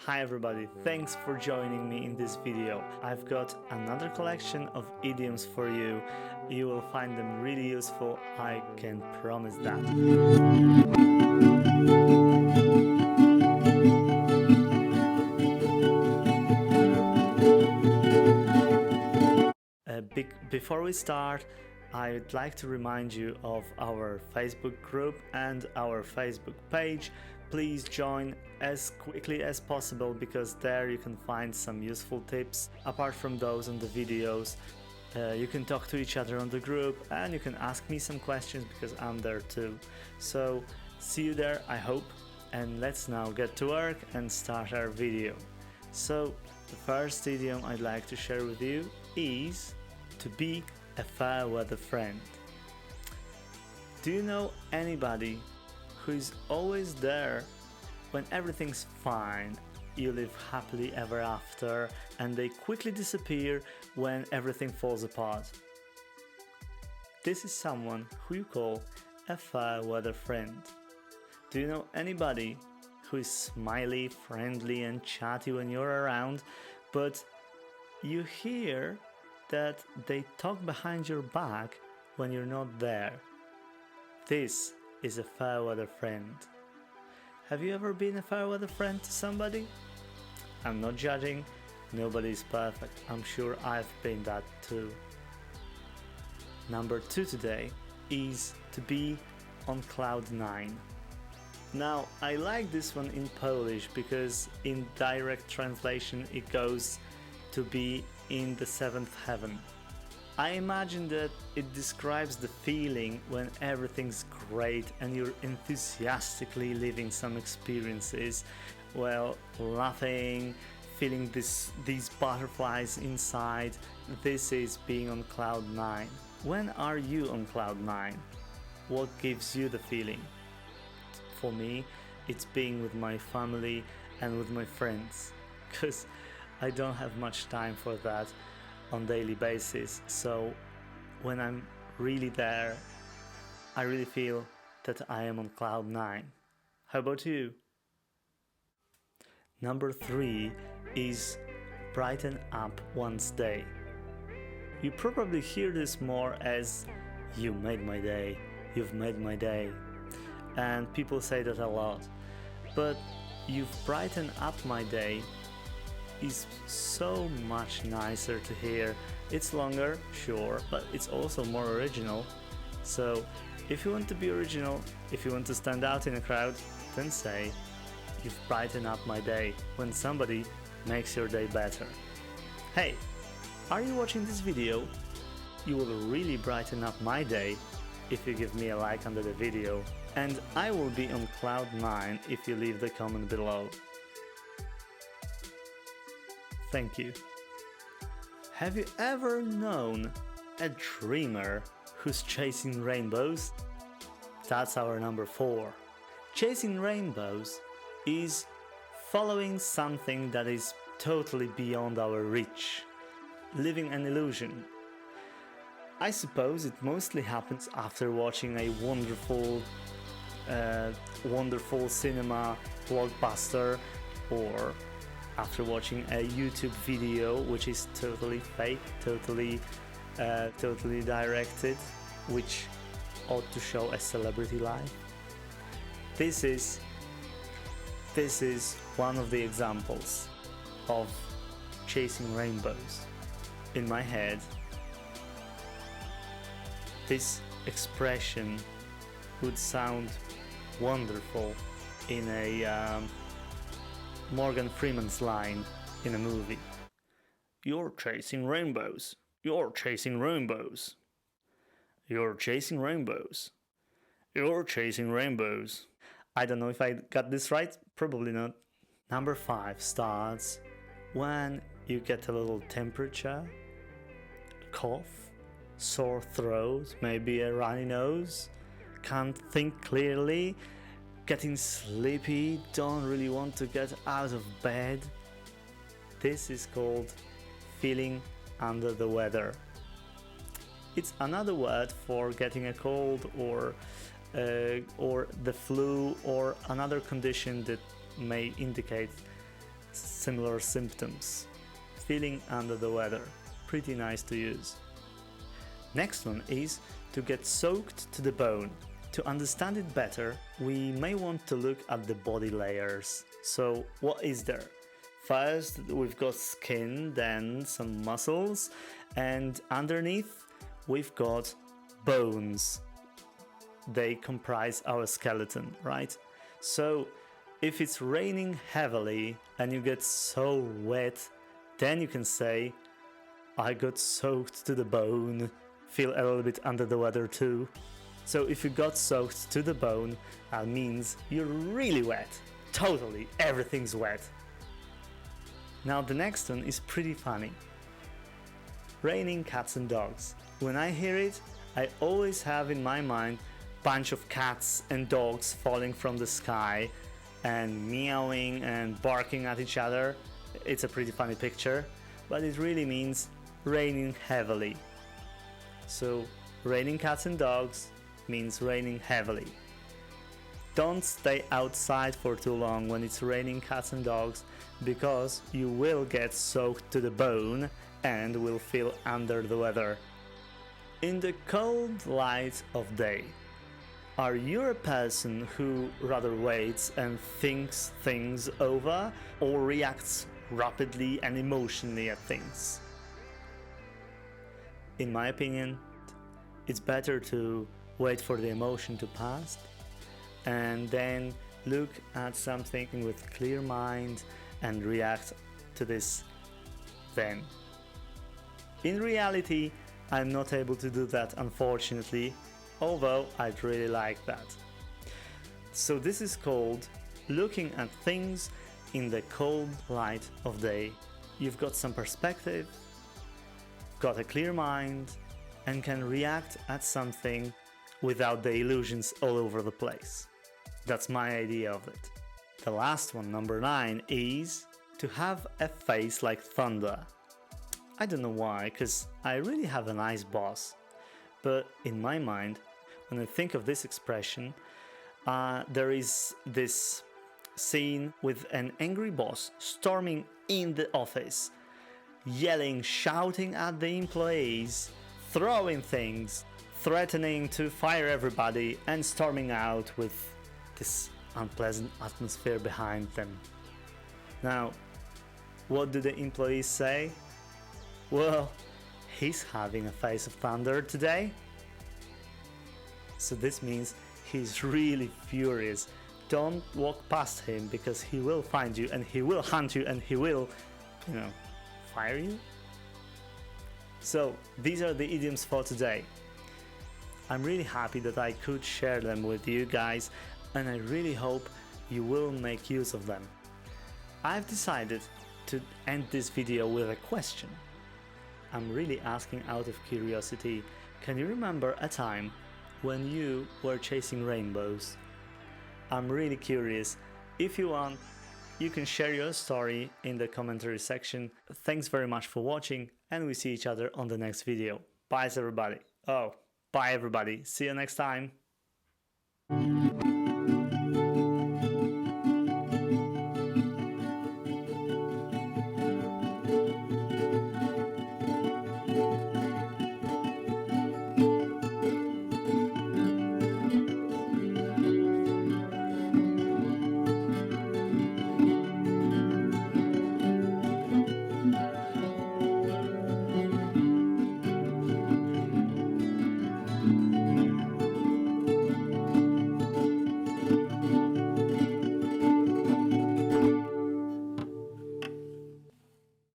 Hi everybody, thanks for joining me in this video. I've got another collection of idioms for you. You will find them really useful, I can promise that. Before we start, I'd like to remind you of our Facebook group and our Facebook page. Please join as quickly as possible because there you can find some useful tips. Apart from those on the videos, you can talk to each other on the group and you can ask me some questions because I'm there too. So see you there, I hope, and let's now get to work and start our video. So the first idiom I'd like to share with you is to be a fair weather friend. Do you know anybody who is always there when everything's fine, you live happily ever after, and they quickly disappear when everything falls apart? This is someone who you call a fair weather friend. Do you know anybody who is smiley, friendly and chatty when you're around, but you hear that they talk behind your back when you're not there? This is a fair weather friend. Have you ever been a fair weather friend to somebody? I'm not judging, nobody is perfect. I'm sure I've been that too. Number 2 today is to be on cloud 9. Now, I like this one in Polish because in direct translation it goes to be in the seventh heaven. I imagine that it describes the feeling when everything's great and you're enthusiastically living some experiences, well, laughing, feeling these butterflies inside. This is being on cloud 9. When are you on cloud 9? What gives you the feeling? For me, it's being with my family and with my friends, because I don't have much time for that on daily basis. So when I'm really there, I really feel that I am on cloud 9. How about you? Number 3 is brighten up one's day. You probably hear this more as you made my day, you've made my day, and people say that a lot. But you've brightened up my day is so much nicer to hear. It's longer, sure, but it's also more original. So if you want to be original, if you want to stand out in a crowd, then say, you've brightened up my day, when somebody makes your day better. Hey, are you watching this video? You will really brighten up my day if you give me a like under the video, and I will be on cloud 9 if you leave the comment below. Thank you. Have you ever known a dreamer who's chasing rainbows? That's our number 4. Chasing rainbows is following something that is totally beyond our reach, living an illusion. I suppose it mostly happens after watching a wonderful cinema blockbuster, or after watching a YouTube video which is totally fake, totally directed, which ought to show a celebrity life. This is one of the examples of chasing rainbows. In my head, this expression would sound wonderful in a Morgan Freeman's line in a movie. You're chasing rainbows. You're chasing rainbows. You're chasing rainbows. You're chasing rainbows. I don't know if I got this right, probably not. Number 5 starts when you get a little temperature, cough, sore throat, maybe a runny nose, can't think clearly, getting sleepy, don't really want to get out of bed. This is called feeling under the weather. It's another word for getting a cold or the flu, or another condition that may indicate similar symptoms. Feeling under the weather. Pretty nice to use. Next one is to get soaked to the bone. To understand it better, we may want to look at the body layers. So what is there? First, we've got skin, then some muscles, and underneath we've got bones. They comprise our skeleton, right? So if it's raining heavily and you get so wet, then you can say, I got soaked to the bone, feel a little bit under the weather too. So if you got soaked to the bone, that means you're really wet. Totally, everything's wet. Now the next one is pretty funny. Raining cats and dogs. When I hear it, I always have in my mind bunch of cats and dogs falling from the sky and meowing and barking at each other. It's a pretty funny picture, but it really means raining heavily. So raining cats and dogs means raining heavily. Don't stay outside for too long when it's raining cats and dogs, because you will get soaked to the bone and will feel under the weather. In the cold light of day, are you a person who rather waits and thinks things over, or reacts rapidly and emotionally at things? In my opinion, it's better to wait for the emotion to pass and then look at something with clear mind and react to this then. In reality, I'm not able to do that, unfortunately, although I'd really like that. So this is called looking at things in the cold light of day. You've got some perspective, got a clear mind, and can react at something without the illusions all over the place. That's my idea of it. The last one, number 9, is to have a face like thunder. I don't know why, because I really have a nice boss. But in my mind, when I think of this expression, there is this scene with an angry boss storming in the office, yelling, shouting at the employees, throwing things, threatening to fire everybody, and storming out with this unpleasant atmosphere behind them. Now, what do the employees say? Well, he's having a face of thunder today. So this means he's really furious. Don't walk past him, because he will find you and he will hunt you and he will, fire you. So these are the idioms for today. I'm really happy that I could share them with you guys, and I really hope you will make use of them. I've decided to end this video with a question. I'm really asking out of curiosity. Can you remember a time when you were chasing rainbows? I'm really curious. If you want, you can share your story in the commentary section. Thanks very much for watching, and we see each other on the next video. Bye everybody. Bye everybody. See you next time.